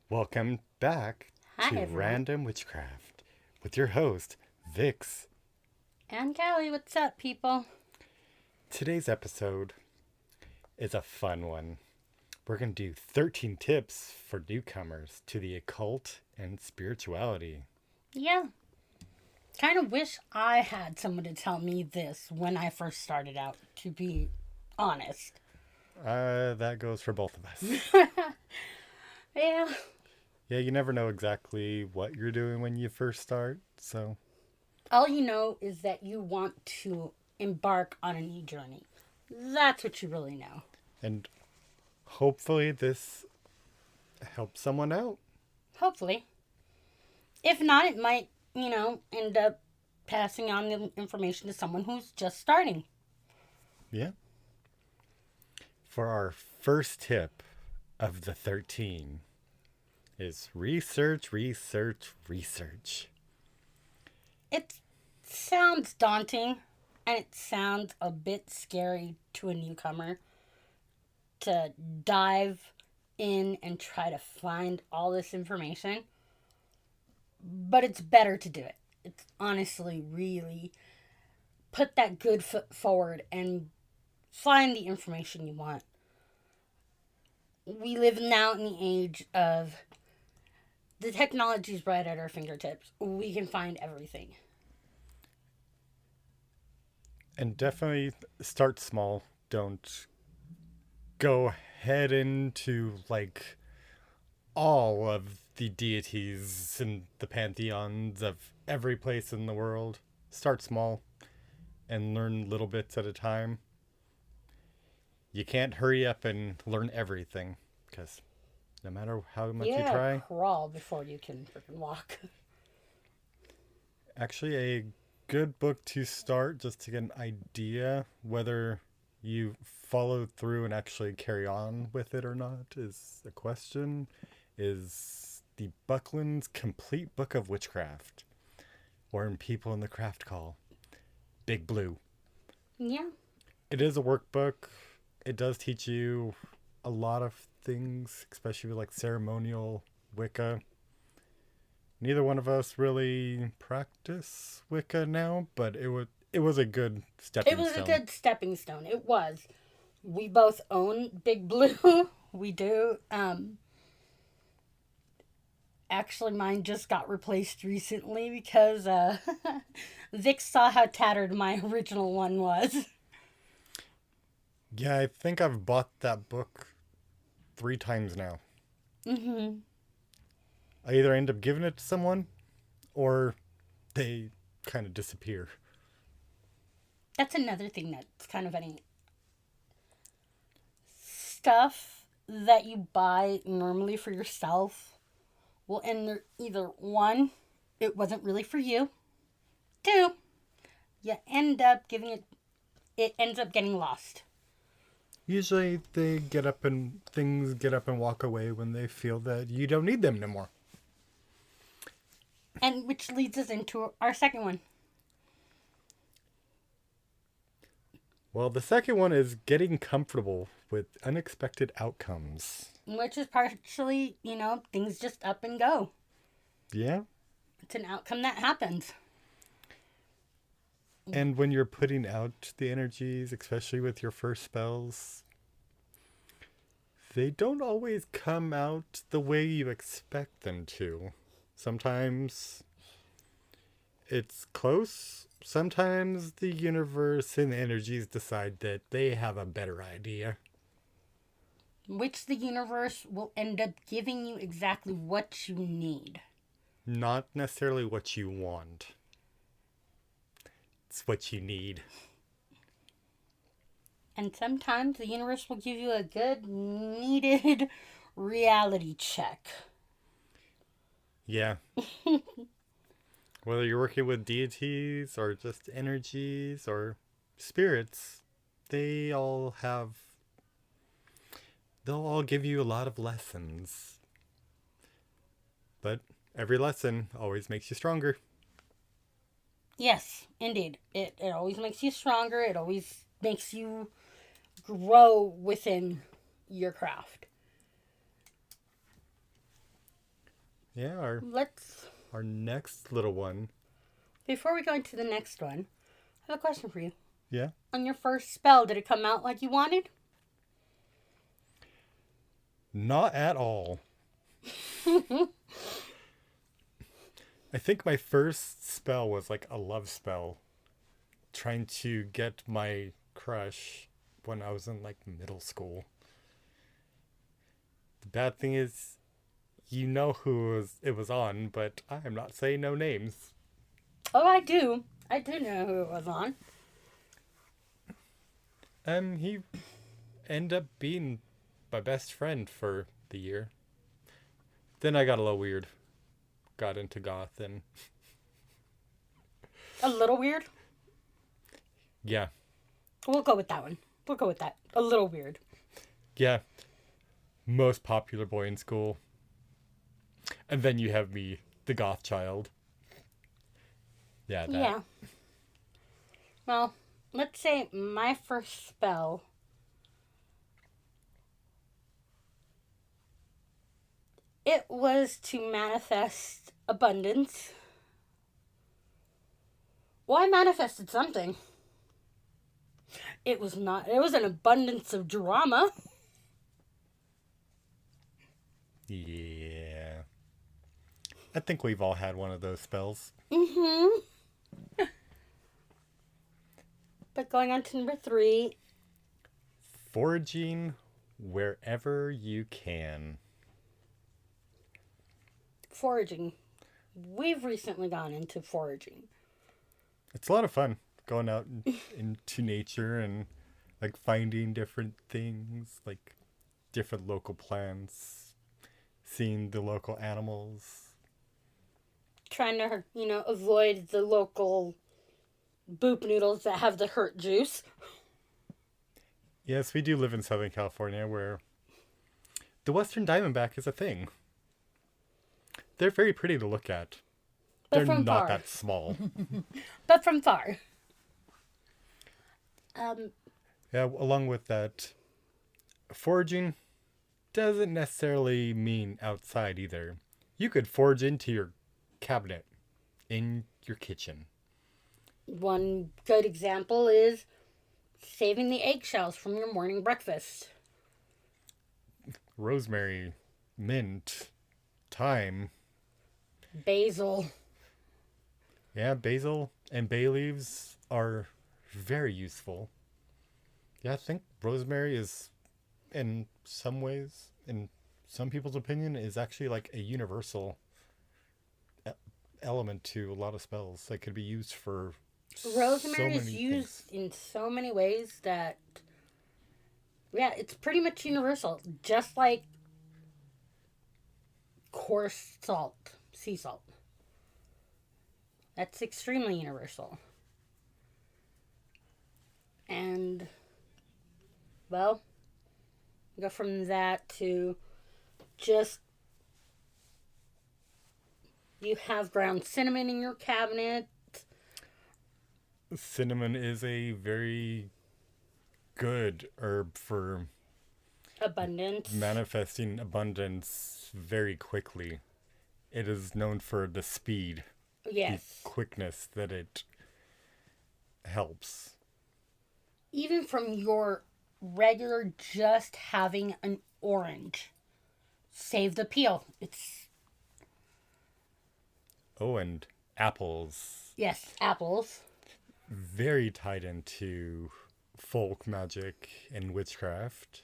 Welcome back Hi, to everyone. Random Witchcraft with your host, Vix. And Callie, what's up, people? Today's episode is a fun one. We're going to do 13 tips for newcomers to the occult and spirituality. Yeah, kind of wish I had someone to tell me this when I first started out, to be honest. That goes for both of us. Yeah, Yeah, you never know exactly what you're doing when you first start, so. all you know is that you want to embark on a new journey. That's what you really know. And hopefully this helps someone out. Hopefully. If not, it might, end up passing on the information to someone who's just starting. Yeah. For our first tip of the 13 is research, research, research. It sounds daunting and it sounds a bit scary to a newcomer to dive in and try to find all this information. But it's better to do it. It's honestly really put that good foot forward and find the information you want. We live now in the age of the technology's right at our fingertips. We can find everything. And definitely start small. Don't go head into like all of the deities and the pantheons of every place in the world. Start small and learn little bits at a time. You can't hurry up and learn everything because no matter how much you try. Crawl before you can freaking walk. Actually, a good book to start just to get an idea whether you follow through and actually carry on with it or not is a question. Is the Buckland's Complete Book of Witchcraft, or in People in the Craft call, Big Blue. Yeah. It is a workbook. It does teach you a lot of things, especially like ceremonial Wicca. Neither one of us really practice Wicca now, but it was a good It stepping was a stone. good stepping stone. It was. We both own Big Blue. We do. Actually, mine just got replaced recently because Vic saw how tattered my original one was. Yeah, I think I've bought that book 3 times now. Mm-hmm. I either end up giving it to someone or they kind of disappear. That's another thing that's kind of funny. Stuff that you buy normally for yourself will end either one, it wasn't really for you. Two, you end up giving it. It ends up getting lost. Usually they get up and things get up and walk away when they feel that you don't need them anymore. And which leads us into our second one. Well, the second one is getting comfortable with unexpected outcomes. Which is partially, things just up and go. Yeah. It's an outcome that happens. And when you're putting out the energies, especially with your first spells, they don't always come out the way you expect them to. Sometimes it's close. Sometimes the universe and the energies decide that they have a better idea. Which the universe will end up giving you exactly what you need. Not necessarily what you want. It's what you need. And sometimes the universe will give you a good, needed reality check. Yeah. Whether you're working with deities or just energies or spirits, they'll all give you a lot of lessons. But every lesson always makes you stronger. Yes, indeed. It always makes you stronger. It always makes you grow within your craft. Yeah, Let's... our next little one. Before we go into the next one, I have a question for you. Yeah? On your first spell, did it come out like you wanted? Not at all. I think my first spell was like a love spell. Trying to get my crush when I was in like middle school. The bad thing is, you know who it was on, but I'm not saying no names. Oh, I do. I do know who it was on. He ended up being my best friend for the year. Then I got a little weird. Got into goth and... A little weird? Yeah. We'll go with that one. We'll go with that. A little weird. Yeah. Most popular boy in school. And then you have me, the goth child. Yeah, that. Yeah. Well, let's say my first spell... It was to manifest abundance. Well, I manifested something. It was an abundance of drama. Yeah. I think we've all had one of those spells. Mm-hmm. But going on to number 3. Foraging wherever you can. Foraging. We've recently gone into foraging. It's a lot of fun going out into nature and like finding different things, like different local plants, seeing the local animals. Trying to, avoid the local boop noodles that have the hurt juice. Yes, we do live in Southern California where the Western Diamondback is a thing. They're very pretty to look at. But They're from not far. that small. But from far. Yeah, along with that, foraging doesn't necessarily mean outside either. You could forage into your cabinet, in your kitchen. One good example is saving the eggshells from your morning breakfast. Rosemary, mint, thyme. Basil. Yeah, basil and bay leaves are very useful. Yeah, I think rosemary is, in some ways, in some people's opinion, is actually like a universal element to a lot of spells that could be used for Rosemary so is many used things. in so many ways that, yeah, it's pretty much universal. Just like coarse salt, sea salt. That's extremely universal. And, well, go from that to just, you have ground cinnamon in your cabinet. Cinnamon is a very good herb for Abundance. manifesting abundance very quickly. It is known for the speed, Yes. the quickness that it helps. Even from your regular just having an orange. Save the peel. It's... Oh, and apples. Yes, apples. Very tied into folk magic and witchcraft.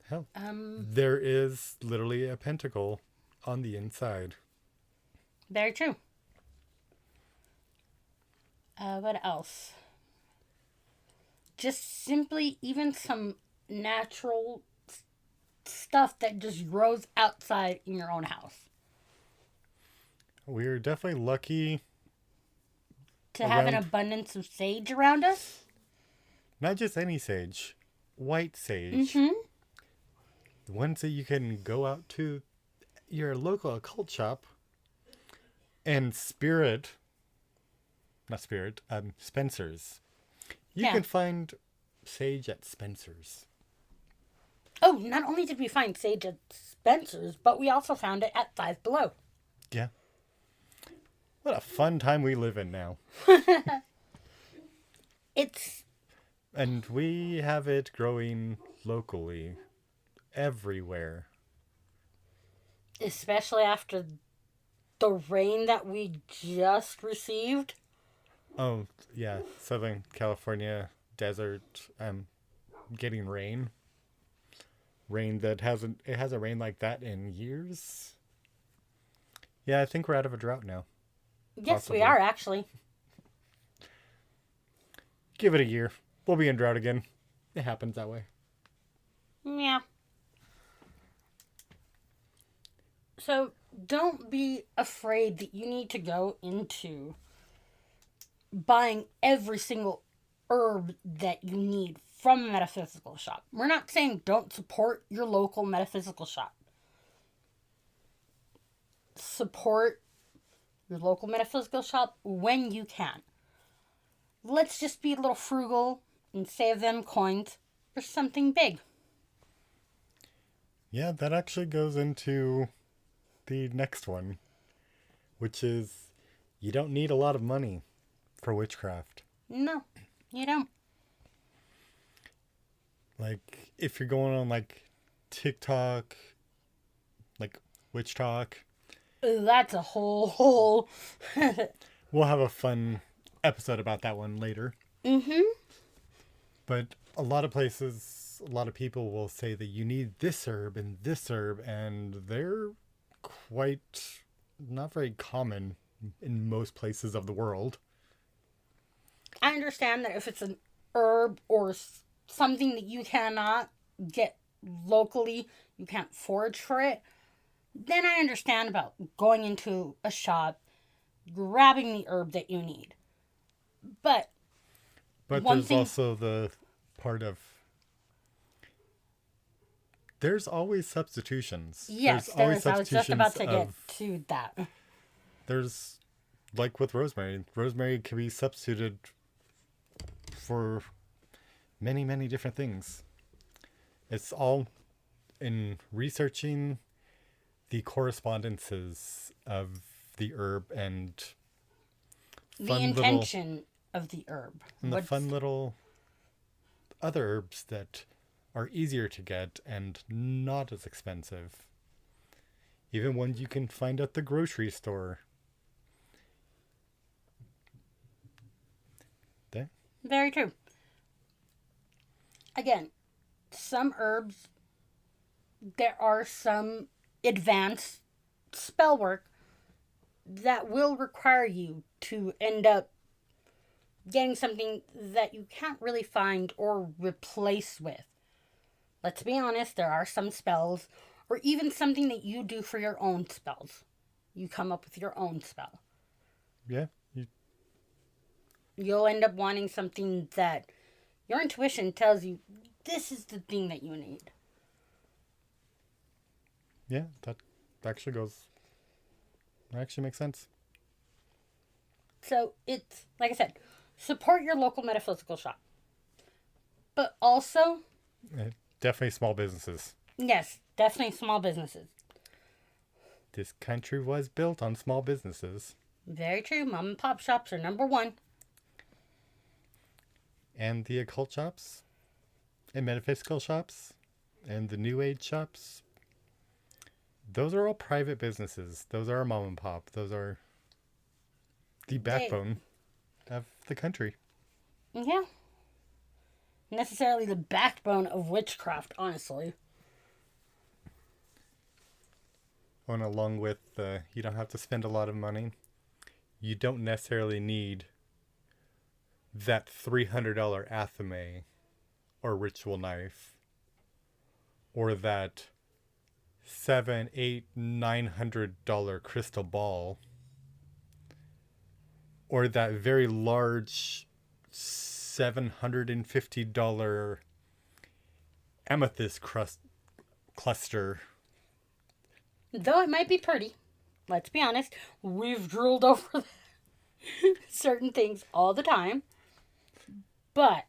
Hell, there is literally a pentacle on the inside. Very true. What else? Just simply even some natural stuff that just grows outside in your own house. We're definitely lucky. To have an Around- abundance of sage around us. Not just any sage, white sage. Mm-hmm. The ones that you can go out to your local occult shop and Spencer's. You Yeah. can find sage at Spencer's. Oh, not only did we find sage at dispensers, but we also found it at Five Below. Yeah. What a fun time we live in now. It's... And we have it growing locally, everywhere. Especially after the rain that we just received. Oh, yeah. Southern California desert, getting rain. Rain that hasn't rained like that in years. Yeah, I think we're out of a drought now. Yes, Possibly. we are, actually. Give it a year. We'll be in drought again. It happens that way. Yeah. So, don't be afraid that you need to go into buying every single herb that you need from a metaphysical shop. We're not saying don't support your local metaphysical shop. Support your local metaphysical shop when you can. Let's just be a little frugal and save them coins for something big. Yeah, that actually goes into the next one, which is you don't need a lot of money for witchcraft. No, you don't. Like, if you're going on, like, TikTok, like, Witch Talk. That's a whole... We'll have a fun episode about that one later. Mm-hmm. But a lot of places, a lot of people will say that you need this herb, and they're quite not very common in most places of the world. I understand that if it's an herb or something that you cannot get locally, you can't forage for it, then I understand about going into a shop, grabbing the herb that you need. But there's also the part of there's always substitutions. Yes, there's always I was just about to get of, to that. There's, like with rosemary. Rosemary can be substituted for many, many different things. It's all in researching the correspondences of the herb and the intention of the herb. And the fun little other herbs that are easier to get and not as expensive. Even ones you can find at the grocery store. There. Very true. Again, some herbs, there are some advanced spell work that will require you to end up getting something that you can't really find or replace with. Let's be honest, there are some spells, or even something that you do for your own spells. You come up with your own spell. Yeah. You'll end up wanting something that your intuition tells you, this is the thing that you need. Yeah, that actually makes sense. So it's, like I said, support your local metaphysical shop. But also... Definitely small businesses. Yes, definitely small businesses. This country was built on small businesses. Very true. Mom and pop shops are number one. And the occult shops. And metaphysical shops. And the new age shops. Those are all private businesses. Those are mom and pop. Those are the backbone of the country. Yeah. Necessarily the backbone of witchcraft, honestly. And along with, you don't have to spend a lot of money. You don't necessarily need that $300 athame or ritual knife. Or that $700, $800, $900 crystal ball. Or that very large $750 amethyst cluster. Though it might be pretty, let's be honest, we've drooled over certain things all the time. But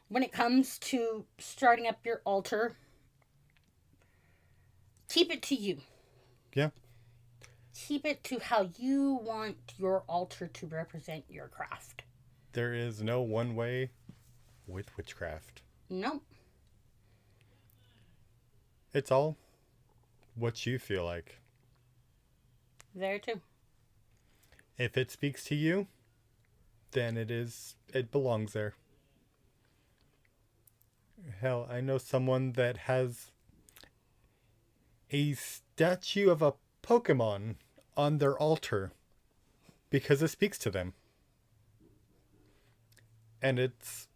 when it comes to starting up your altar, Keep it to you. Yeah. Keep it to how you want your altar to represent your craft. There is no one way with witchcraft. Nope. It's all what you feel like. Very true. If it speaks to you, then it belongs there. Hell, I know someone that has a statue of a Pokemon on their altar because it speaks to them. And it's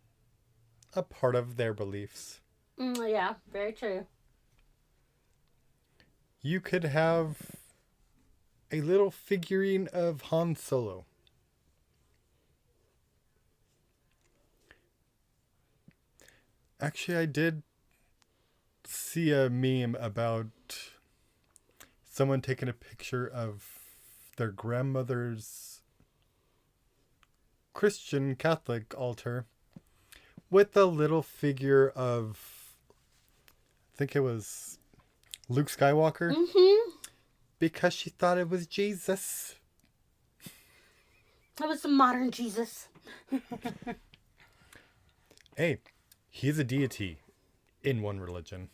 a part of their beliefs. Yeah, very true. You could have a little figurine of Han Solo. Actually, I did see a meme about someone taking a picture of their grandmother's Christian Catholic altar with a little figure of, I think it was Luke Skywalker, because she thought it was Jesus. That was the modern Jesus. Hey, he's a deity in one religion.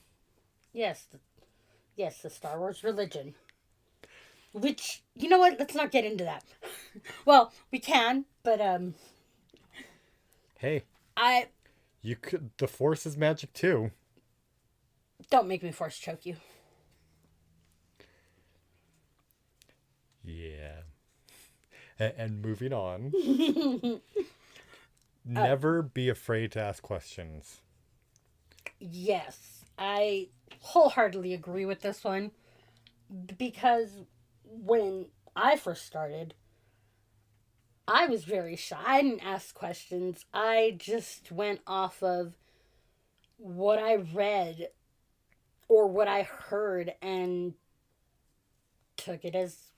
Yes. Yes, the Star Wars religion. Which, you know what? Let's not get into that. Well, we can, but Hey, I you could. The Force is magic too. don't make me force choke you. Yeah. And moving on. Never be afraid to ask questions. Yes, I wholeheartedly agree with this one. Because when I first started, I was very shy. I didn't ask questions. I just went off of what I read or what I heard and took it as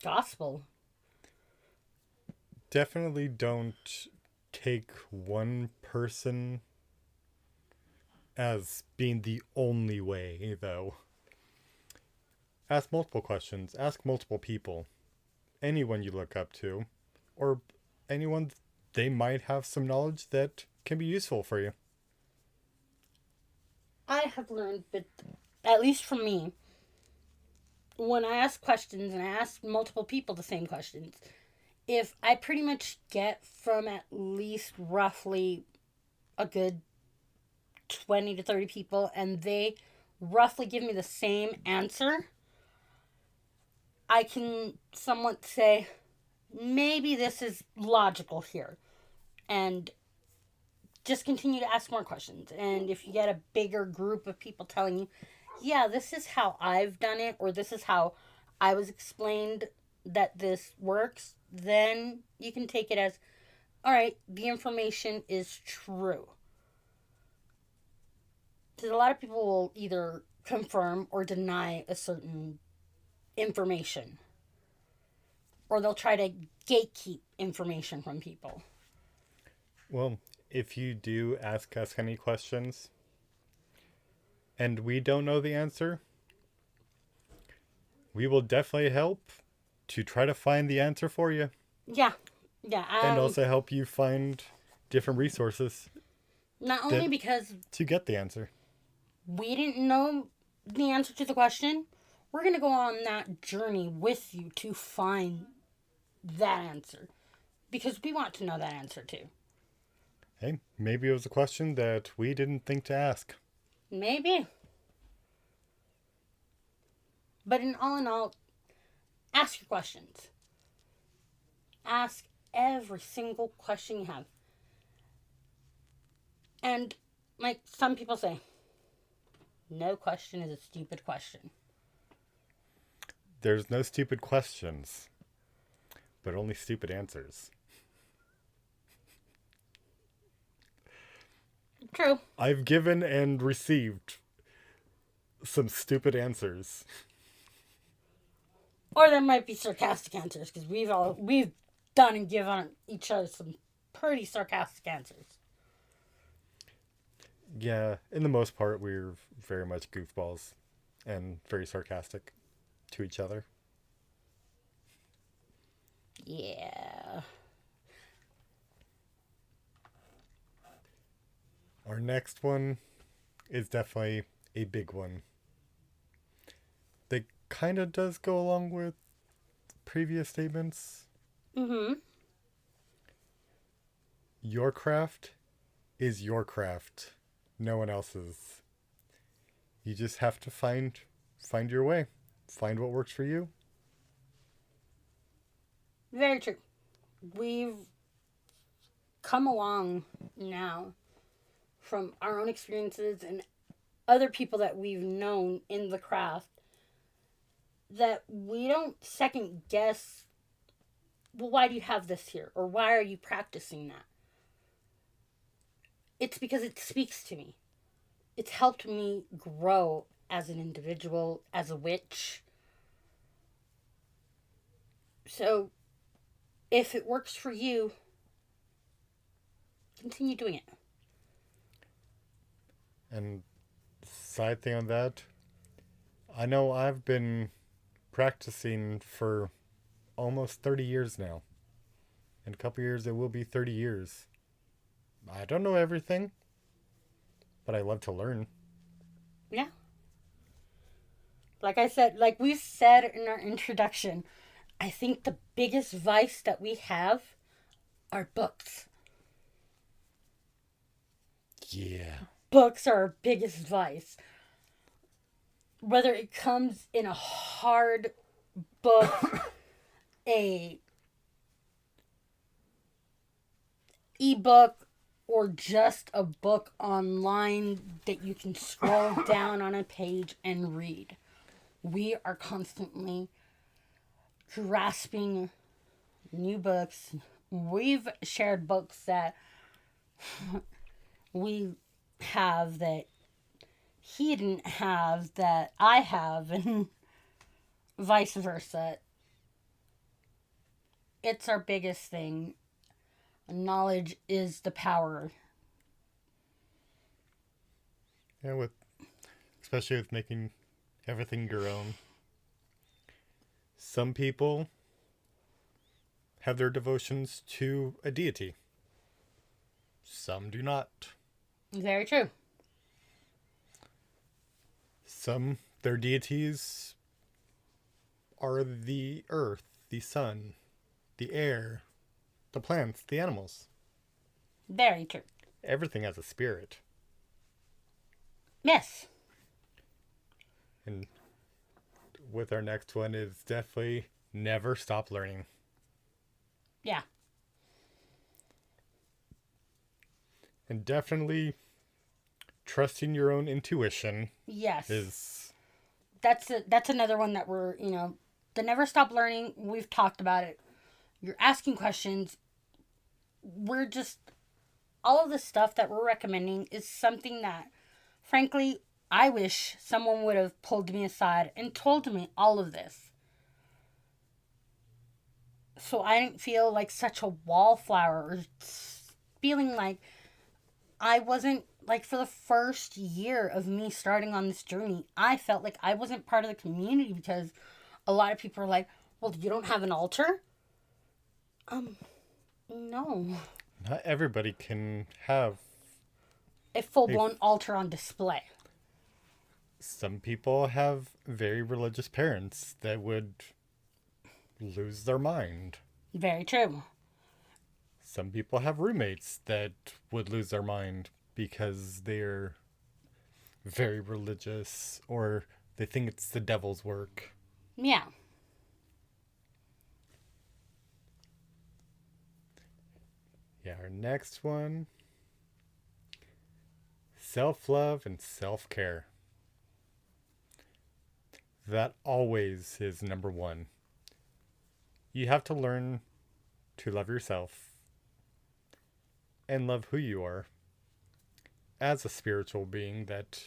gospel. Definitely don't take one person as being the only way, though. Ask multiple questions. Ask multiple people. Anyone you look up to. Or anyone, they might have some knowledge that can be useful for you. I have learned that, at least for me, when I ask questions and I ask multiple people the same questions, if I pretty much get from at least roughly a good 20 to 30 people and they roughly give me the same answer, I can somewhat say, maybe this is logical here. And just continue to ask more questions. And if you get a bigger group of people telling you, yeah, this is how I've done it, or this is how I was explained that this works, then you can take it as, all right, the information is true. Because a lot of people will either confirm or deny a certain information. Or they'll try to gatekeep information from people. Well, if you do ask us any questions and we don't know the answer, we will definitely help to try to find the answer for you. Yeah. Yeah. And also help you find different resources. Not only because to get the answer. We didn't know the answer to the question, we're going to go on that journey with you to find that answer. Because we want to know that answer too. Hey, maybe it was a question that we didn't think to ask. Maybe. But in all, ask your questions. Ask every single question you have. And like some people say, no question is a stupid question. There's no stupid questions, but only stupid answers. True. I've given and received some stupid answers. Or there might be sarcastic answers, because we've done and given each other some pretty sarcastic answers. Yeah, in the most part, we're very much goofballs. and very sarcastic to each other. Yeah. Our next one is definitely a big one. That kind of does go along with previous statements. Mm-hmm. Your craft is your craft, no one else's. You just have to find your way. Find what works for you. Very true. We've come along now from our own experiences and other people that we've known in the craft that we don't second guess, well, why do you have this here? Or why are you practicing that? It's because it speaks to me. It's helped me grow as an individual, as a witch. So, if it works for you, continue doing it. And side thing on that, I know I've been practicing for almost 30 years now. In a couple years, it will be 30 years. I don't know everything, but I love to learn. Yeah. Like I said, like we said in our introduction, I think the biggest vice that we have are books. Yeah. Books are our biggest vice. Whether it comes in a hard book, a ebook, or just a book online that you can scroll down on a page and read. We are constantly grasping new books. We've shared books that we have that he didn't have that I have, and vice versa. It's our biggest thing. Knowledge is the power. Yeah, especially with making everything your own. Some people have their devotions to a deity. Some do not. Very true. Some, their deities are the earth, the sun, the air, the plants, the animals. Very true. Everything has a spirit. Yes. And with our next one is definitely never stop learning. Yeah. And definitely trusting your own intuition. Yes. Is that's another one that we're, the never stop learning. We've talked about it. You're asking questions. We're just, all of the stuff that we're recommending is something that, frankly, I wish someone would have pulled me aside and told me all of this. So I didn't feel like such a wallflower, or feeling like I wasn't, like, for the first year of me starting on this journey, I felt like I wasn't part of the community because a lot of people are like, well, you don't have an altar? No. not everybody can have A full-blown altar on display. some people have very religious parents that would lose their mind. Very true. Some people have roommates that would lose their mind because they're very religious or they think it's the devil's work. Yeah. Yeah, our next one, self-love and self-care. That always is number one. You have to learn to love yourself and love who you are as a spiritual being that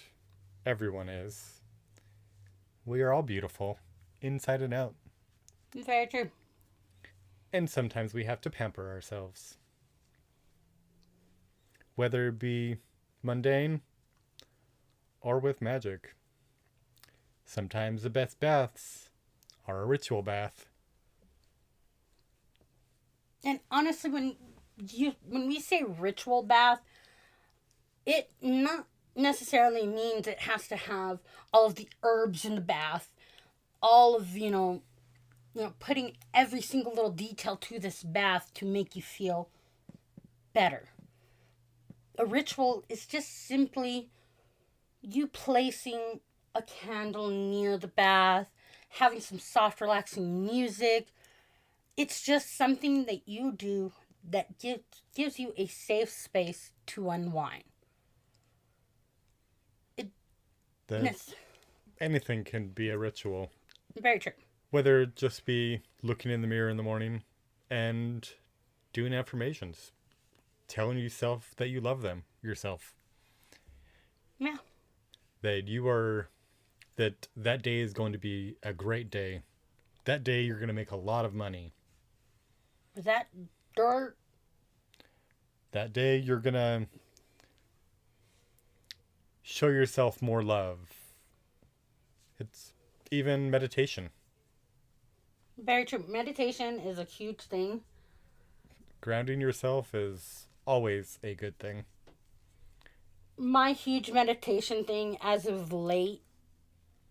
everyone is. We are all beautiful, inside and out. Very true. And sometimes we have to pamper ourselves. Whether it be mundane or with magic. Sometimes the best baths are a ritual bath. And honestly, when we say ritual bath, it not necessarily means it has to have all of the herbs in the bath, all of putting every single little detail to this bath to make you feel better. A ritual is just simply you placing a candle near the bath, having some soft, relaxing music. It's just something that you do that gives you a safe space to unwind. Anything can be a ritual. Very true. Whether it just be looking in the mirror in the morning and doing affirmations, telling yourself that you love yourself. Yeah. That day is going to be a great day. That day you're going to make a lot of money. That day you're going to show yourself more love. It's even meditation. Very true. Meditation is a huge thing. Grounding yourself is always a good thing. My huge meditation thing as of late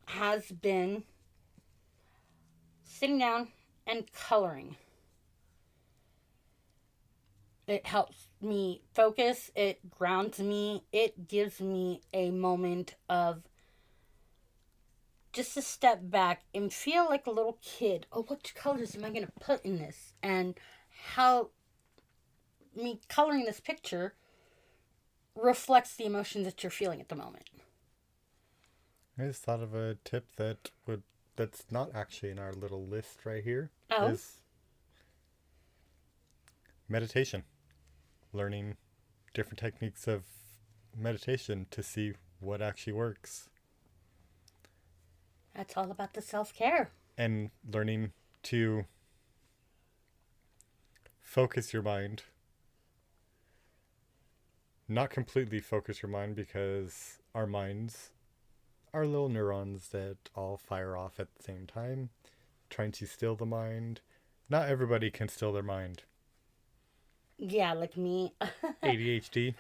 has been sitting down and coloring. It helps me focus. It grounds me. It gives me a moment of just to step back and feel like a little kid. Oh, what colors am I going to put in this? And how me coloring this picture reflects the emotions that you're feeling at the moment. I just thought of a tip that's not actually in our little list right here. Oh. Is meditation. Learning different techniques of meditation to see what actually works. That's all about the self-care. And learning to focus your mind. Not completely focus your mind, because our minds are little neurons that all fire off at the same time. Trying to still the mind. Not everybody can still their mind. Yeah, like me. ADHD.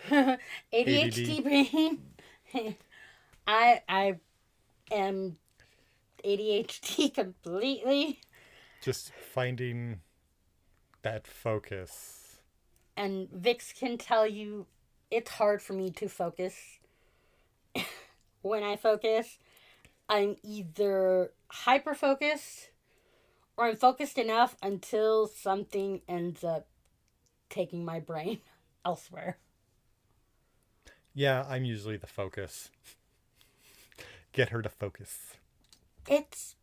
ADHD brain. I am ADHD completely. Just finding that focus. And Vix can tell you it's hard for me to focus. When I focus, I'm either hyper focused or I'm focused enough until something ends up taking my brain elsewhere. Yeah, I'm usually the focus. Get her to focus. It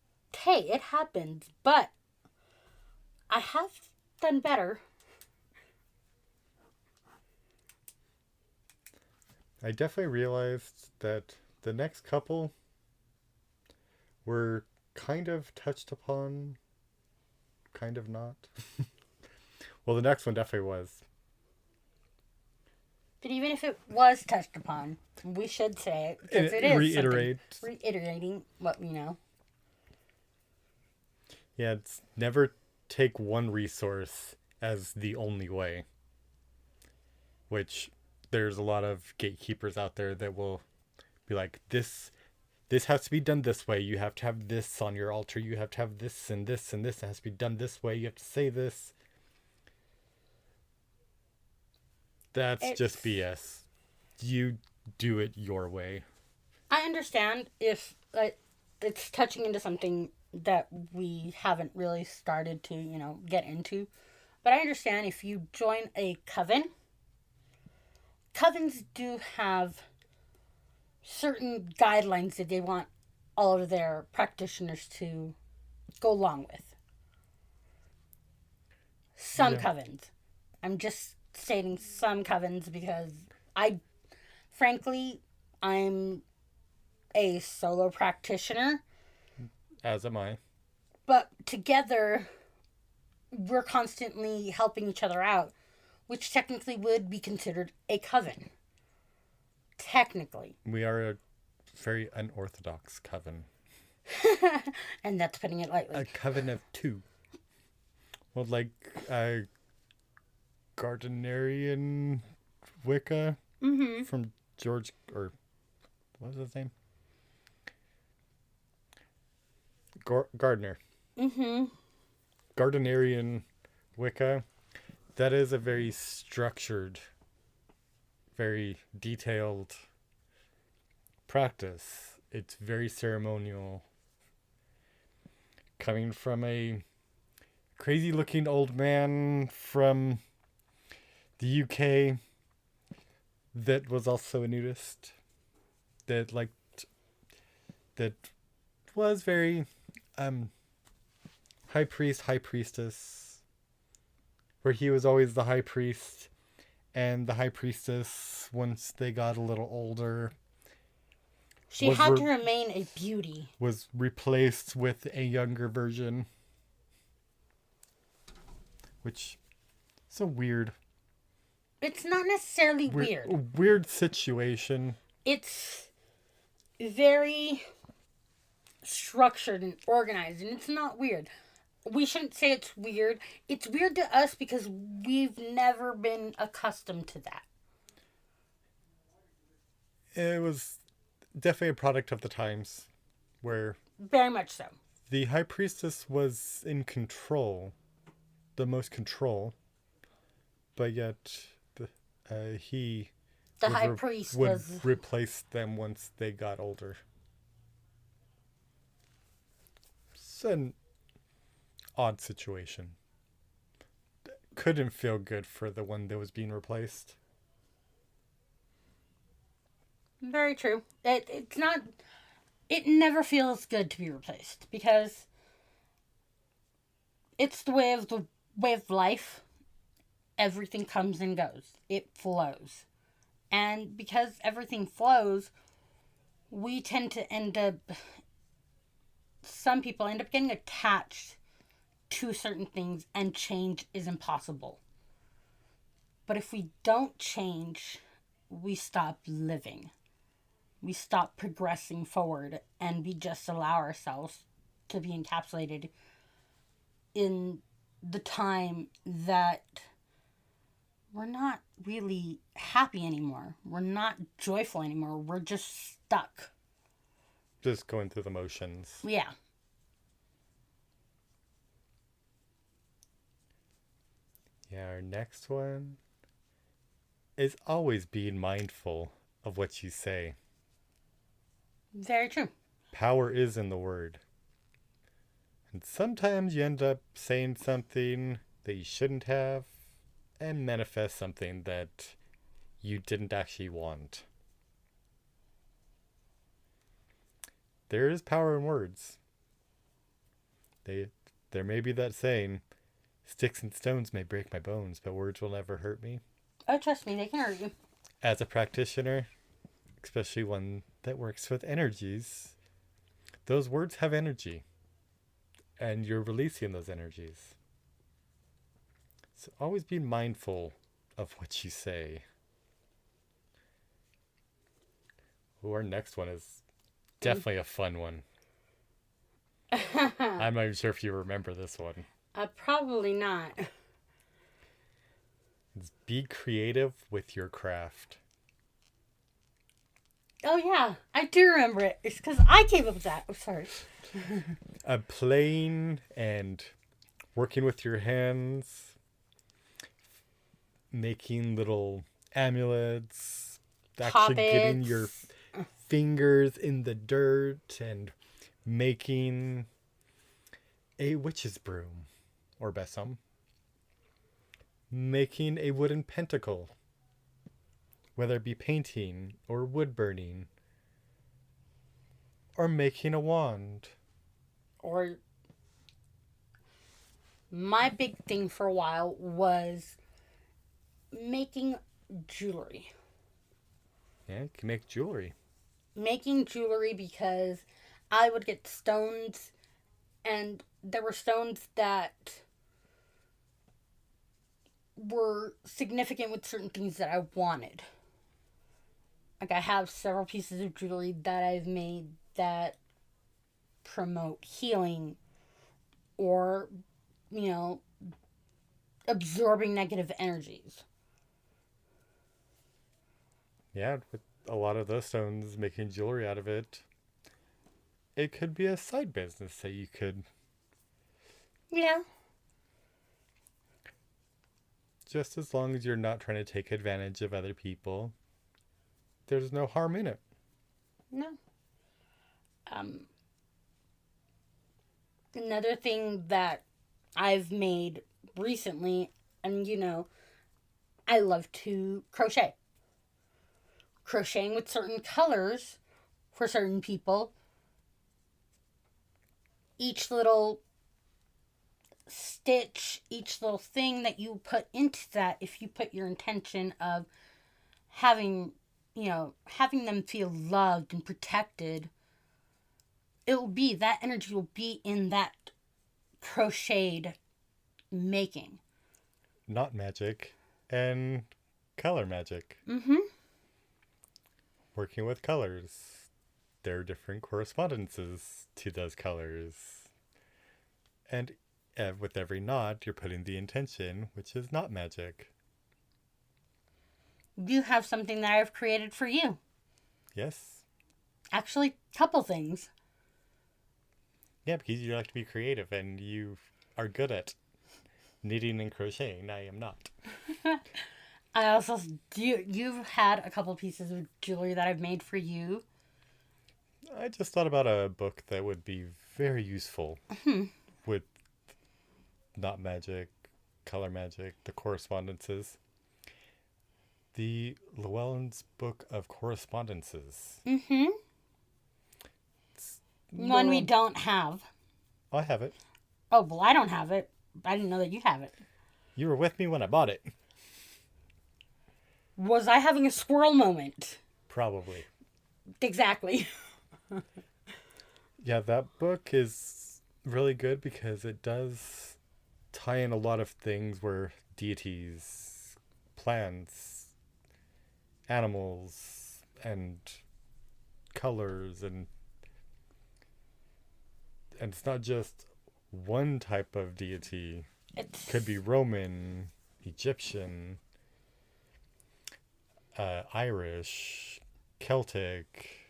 happens, but I have done better. I definitely realized that the next couple were kind of touched upon, kind of not. Well, the next one definitely was. But even if it was touched upon, we should say it, because it is reiterating what we know. Yeah, it's never take one resource as the only way. Which there's a lot of gatekeepers out there that will be like, this has to be done this way. You have to have this on your altar. You have to have this and this and this. It has to be done this way. You have to say this. That's just BS. You do it your way. I understand if it's touching into something that we haven't really started to, get into. But I understand if you join a coven. Covens do have certain guidelines that they want all of their practitioners to go along with. Some covens. I'm just stating some covens because I'm a solo practitioner. As am I. But together, we're constantly helping each other out, which technically would be considered a coven. Technically. We are a very unorthodox coven. And that's putting it lightly. A coven of two. Well, like a Gardnerian Wicca from George, or what was his name? Gardner. Gardnerian Wicca. That is a very structured, very detailed practice. It's very ceremonial. Coming from a crazy looking old man from the UK that was also a nudist. That was very high priest, high priestess, where he was always the high priest, and the high priestess, once they got a little older, she had to remain a beauty. Was replaced with a younger version, which is a weird. It's not necessarily weird. Weird situation. It's very structured and organized, and it's not weird. We shouldn't say it's weird. It's weird to us because we've never been accustomed to that. It was definitely a product of the times, where very much so. The high priestess was in control, the most control, but yet the high priest would replace them once they got older. It's an odd situation. Couldn't feel good for the one that was being replaced. Very true. It's not. It never feels good to be replaced because it's the way of life. Everything comes and goes. It flows, and because everything flows, we tend to end up. Some people end up getting attached to certain things, and change is impossible. But if we don't change, we stop living. We stop progressing forward, and we just allow ourselves to be encapsulated in the time that we're not really happy anymore. We're not joyful anymore. We're just stuck. Just going through the motions. Yeah. Yeah, our next one is always being mindful of what you say. Very true. Power is in the word. And sometimes you end up saying something that you shouldn't have and manifest something that you didn't actually want. There is power in words. There may be that saying, sticks and stones may break my bones, but words will never hurt me. Oh, trust me, they can hurt you. As a practitioner, especially one that works with energies, those words have energy, and you're releasing those energies. So always be mindful of what you say. Ooh, our next one is definitely a fun one. I'm not even sure if you remember this one. Probably not. It's be creative with your craft. Oh, yeah. I do remember it. It's because I came up with that. I'm sorry. Playing and working with your hands. Making little amulets. Actually getting your fingers in the dirt and making a witch's broom or besom. Making a wooden pentacle. Whether it be painting or wood burning. Or making a wand. Or my big thing for a while was making jewelry. Yeah, you can make jewelry. Making jewelry because I would get stones, and there were stones that were significant with certain things that I wanted. Like, I have several pieces of jewelry that I've made that promote healing or, you know, absorbing negative energies. Yeah, with a lot of those stones, making jewelry out of it, it could be a side business that you could, Yeah. just as long as you're not trying to take advantage of other people, there's no harm in it. No. Another thing that I've made recently, and you know, I love to crochet. Crocheting with certain colors for certain people. Each little stitch, each little thing that you put into that, if you put your intention of having, you know, having them feel loved and protected, that energy will be in that crocheted making. Knot magic and color magic. Mm-hmm. Working with colors. There are different correspondences to those colors. And with every knot, you're putting the intention, which is knot magic. You have something that I've created for you. Yes. Actually, couple things. Yeah, because you like to be creative and you are good at knitting and crocheting. I am not. I also you've had a couple pieces of jewelry that I've made for you. I just thought about a book that would be very useful with knot magic, color magic, the correspondences. The Llewellyn's Book of Correspondences. Mm-hmm. One we don't have. I have it. Oh, well, I don't have it. I didn't know that you have it. You were with me when I bought it. Was I having a squirrel moment? Probably. Exactly. Yeah, that book is really good because it does tie in a lot of things where deities, plants, animals, and colors, and it's not just one type of deity. It could be Roman, Egyptian, Irish, Celtic.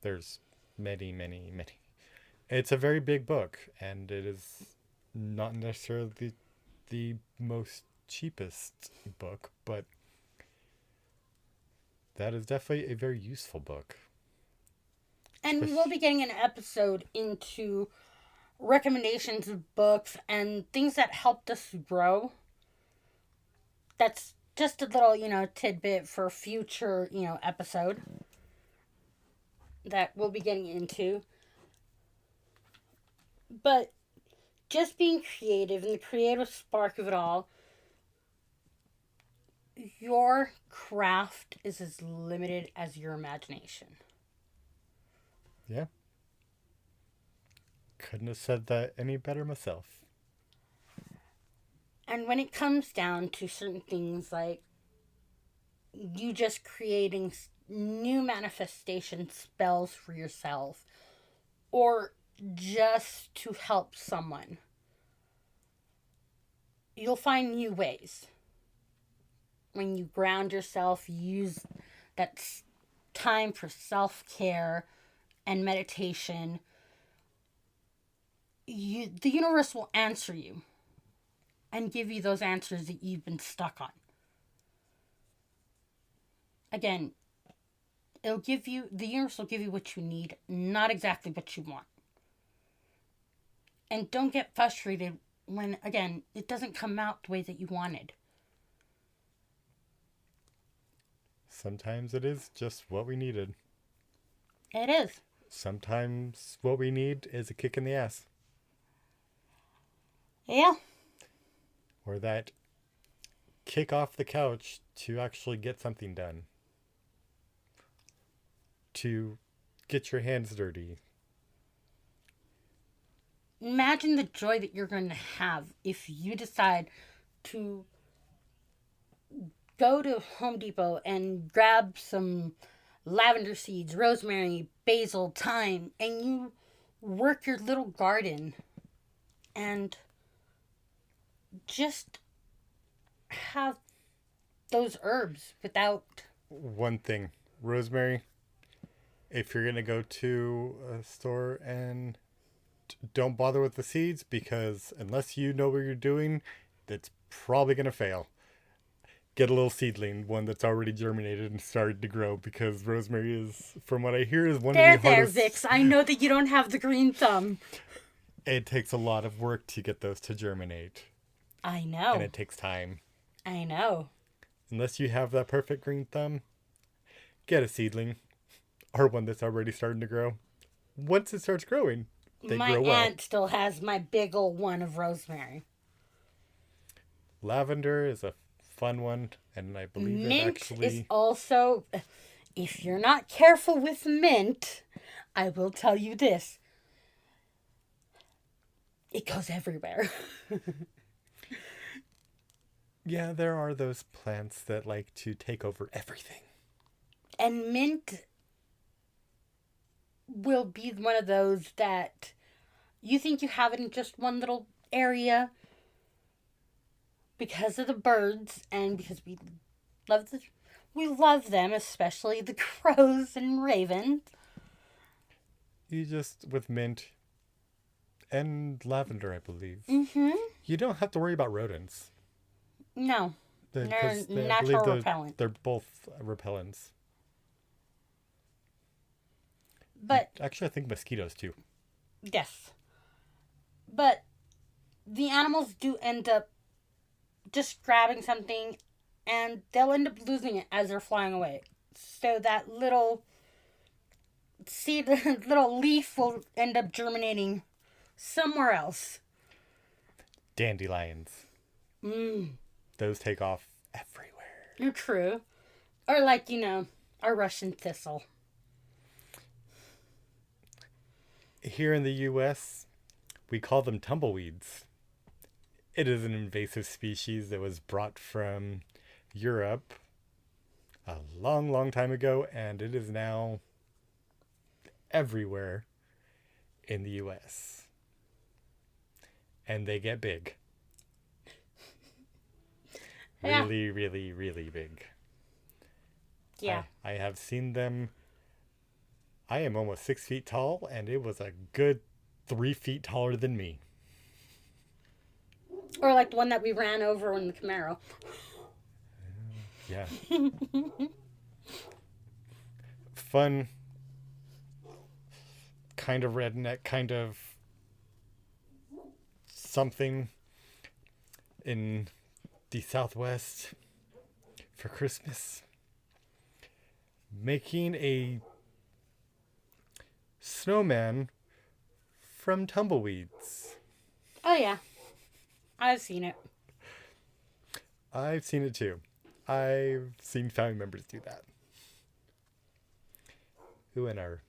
There's many, many, many. It's a very big book, and it is not necessarily the most cheapest book, but that is definitely a very useful book. And we will be getting an episode into recommendations of books and things that helped us grow. That's just a little, tidbit for a future, episode that we'll be getting into. But just being creative and the creative spark of it all, your craft is as limited as your imagination. Yeah. Couldn't have said that any better myself. And when it comes down to certain things like you just creating new manifestation spells for yourself or just to help someone, you'll find new ways. When you ground yourself, use that time for self-care and meditation, the universe will answer you and give you those answers that you've been stuck on. Again, the universe will give you what you need, not exactly what you want. And don't get frustrated when, again, it doesn't come out the way that you wanted. Sometimes it is just what we needed. It is. Sometimes what we need is a kick in the ass. Yeah. Or that kick off the couch to actually get something done. To get your hands dirty. Imagine the joy that you're going to have if you decide to go to Home Depot and grab some lavender seeds, rosemary, basil, thyme, and you work your little garden and just have those herbs without. One thing, rosemary, if you're going to go to a store and don't bother with the seeds, because unless you know what you're doing, that's probably going to fail. Get a little seedling, one that's already germinated and started to grow, because rosemary is, from what I hear, is one There, of the hardest. Vix. I know that you don't have the green thumb. It takes a lot of work to get those to germinate, I know. and it takes time. I know. Unless you have that perfect green thumb, get a seedling or one that's already starting to grow. Once it starts growing, they My grow well. aunt still has my big old one of rosemary. Lavender is a fun one, and I believe Mint it actually is also, if you're not careful with mint, I will tell you this. It goes everywhere. Yeah, there are those plants that like to take over everything. And mint will be one of those that you think you have it in just one little area because of the birds and because we love them, especially the crows and ravens. You just, with mint and lavender, I believe, Mm-hmm. you don't have to worry about rodents. No. They're natural repellent. They're both repellents. But Actually, I think mosquitoes too. yes. But the animals do end up just grabbing something and they'll end up losing it as they're flying away. So that little seed, little leaf will end up germinating somewhere else. Dandelions. Those take off everywhere. True. Or like, our Russian thistle. Here in the U.S., we call them tumbleweeds. It is an invasive species that was brought from Europe a long, long time ago, and it is now everywhere in the U.S. And they get big. Yeah. Really, really, really big. Yeah. I have seen them. I am almost 6 feet tall, and it was a good 3 feet taller than me. Or like the one that we ran over in the Camaro. Yeah. Fun, kind of redneck, kind of something in the Southwest for Christmas. Making a snowman from tumbleweeds. Oh, yeah. I've seen it. I've seen it too. I've seen family members do that. Ooh, and our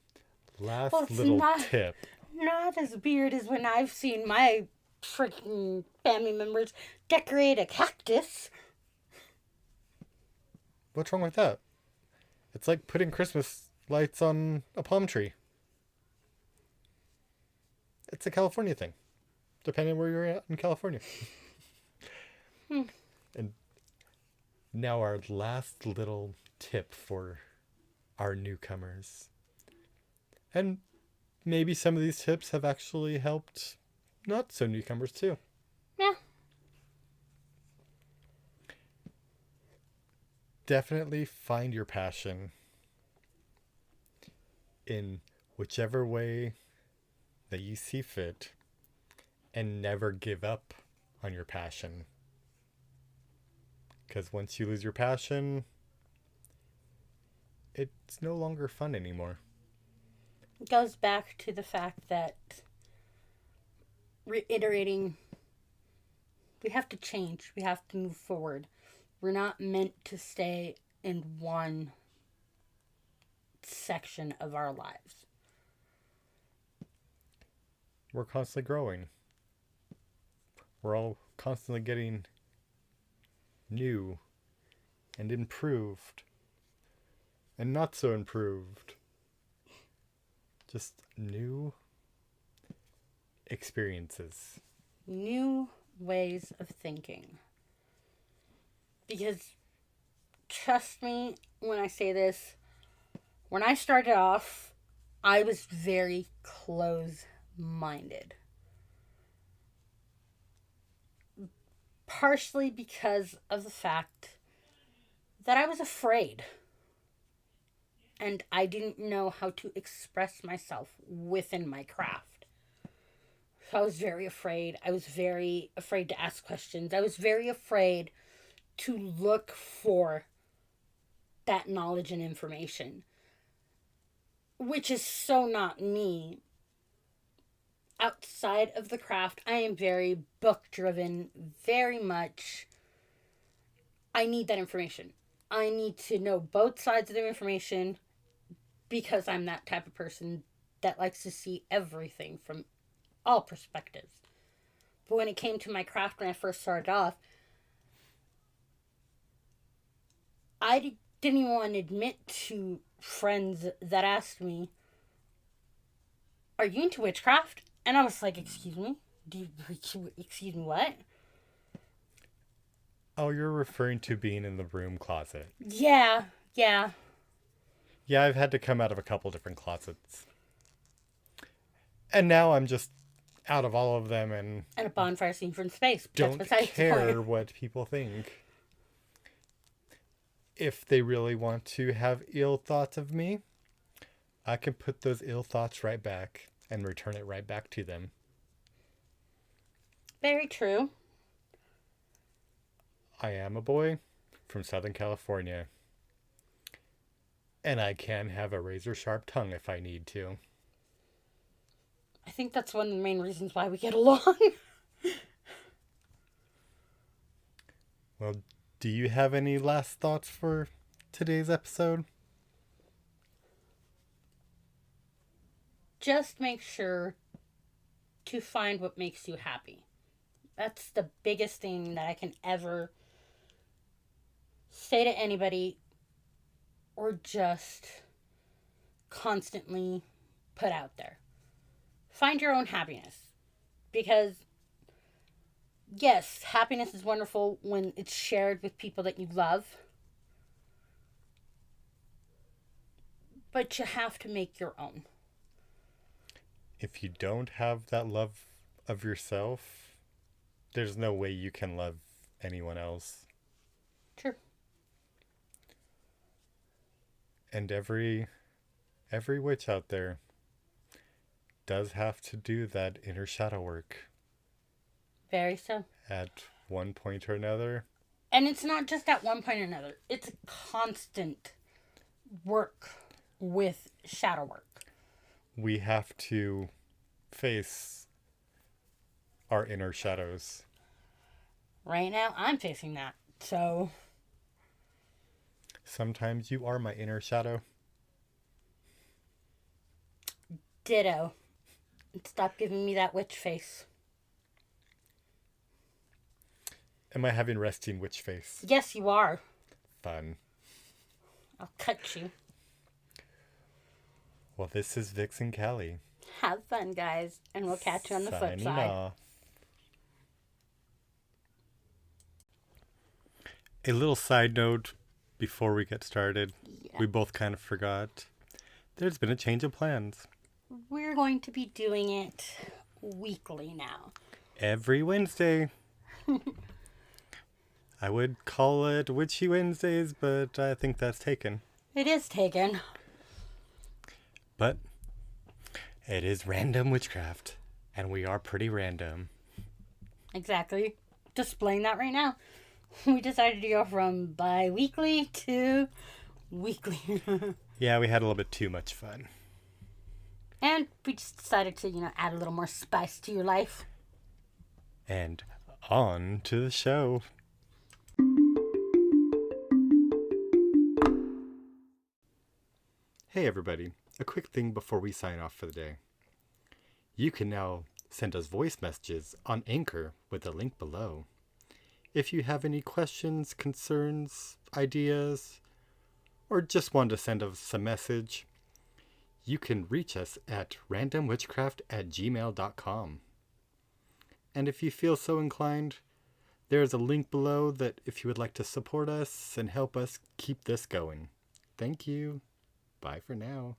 last little tip. Not as weird as when I've seen my freaking family members decorate a cactus. What's wrong with that? It's like putting Christmas lights on a palm tree. It's a California thing, depending on where you're at in California. And now our last little tip for our newcomers. And maybe some of these tips have actually helped not so newcomers too. Yeah. Definitely find your passion in whichever way that you see fit, and never give up on your passion. Because once you lose your passion, it's no longer fun anymore. It goes back to the fact that reiterating, we have to change. We have to move forward. We're not meant to stay in one section of our lives. We're constantly growing. We're all constantly getting new and improved and not so improved. Just new experiences. New ways of thinking. Because, trust me when I say this, when I started off, I was very close-minded. Partially because of the fact that I was afraid. And I didn't know how to express myself within my craft. So I was very afraid. I was very afraid to ask questions. I was very afraid to look for that knowledge and information. Which is so not me. Outside of the craft, I am very book driven, very much. I need that information. I need to know both sides of the information because I'm that type of person that likes to see everything from all perspectives. But when it came to my craft, when I first started off, I didn't even want to admit to friends that asked me, "Are you into witchcraft?" And I was like, "Excuse me? Excuse me, what?" Oh, you're referring to being in the room closet. Yeah. Yeah, I've had to come out of a couple different closets. And now I'm just out of all of them and a bonfire scene from space. Don't care what people think. If they really want to have ill thoughts of me, I can put those ill thoughts right back and return it right back to them. Very true. I am a boy from Southern California. And I can have a razor sharp tongue if I need to. I think that's one of the main reasons why we get along. Well, do you have any last thoughts for today's episode? Just make sure to find what makes you happy. That's the biggest thing that I can ever say to anybody or just constantly put out there. Find your own happiness. Because, yes, happiness is wonderful when it's shared with people that you love. But you have to make your own. If you don't have that love of yourself, there's no way you can love anyone else. True. And every witch out there does have to do that inner shadow work. Very so. At one point or another. And it's not just at one point or another. It's a constant work with shadow work. We have to face our inner shadows. Right now, I'm facing that. So... Sometimes you are my inner shadow. Ditto. Stop giving me that witch face. Am I having resting witch face? Yes, you are. Fun. I'll cut you. Well, this is Vix and Callie. Have fun, guys. And we'll catch you on the flip side. Off. A little side note before we get started. Yeah. We both kind of forgot. There's been a change of plans. We're going to be doing it weekly now. Every Wednesday. I would call it Witchy Wednesdays, but I think that's taken. It is taken. But it is random witchcraft, and we are pretty random. Exactly. Displaying that right now. We decided to go from bi-weekly to weekly. Yeah, we had a little bit too much fun. And we just decided to, add a little more spice to your life. And on to the show. Hey everybody, a quick thing before we sign off for the day. You can now send us voice messages on Anchor with the link below. If you have any questions, concerns, ideas, or just want to send us a message, you can reach us at randomwitchcraft@gmail.com. And if you feel so inclined, there's a link below that if you would like to support us and help us keep this going. Thank you. Bye for now.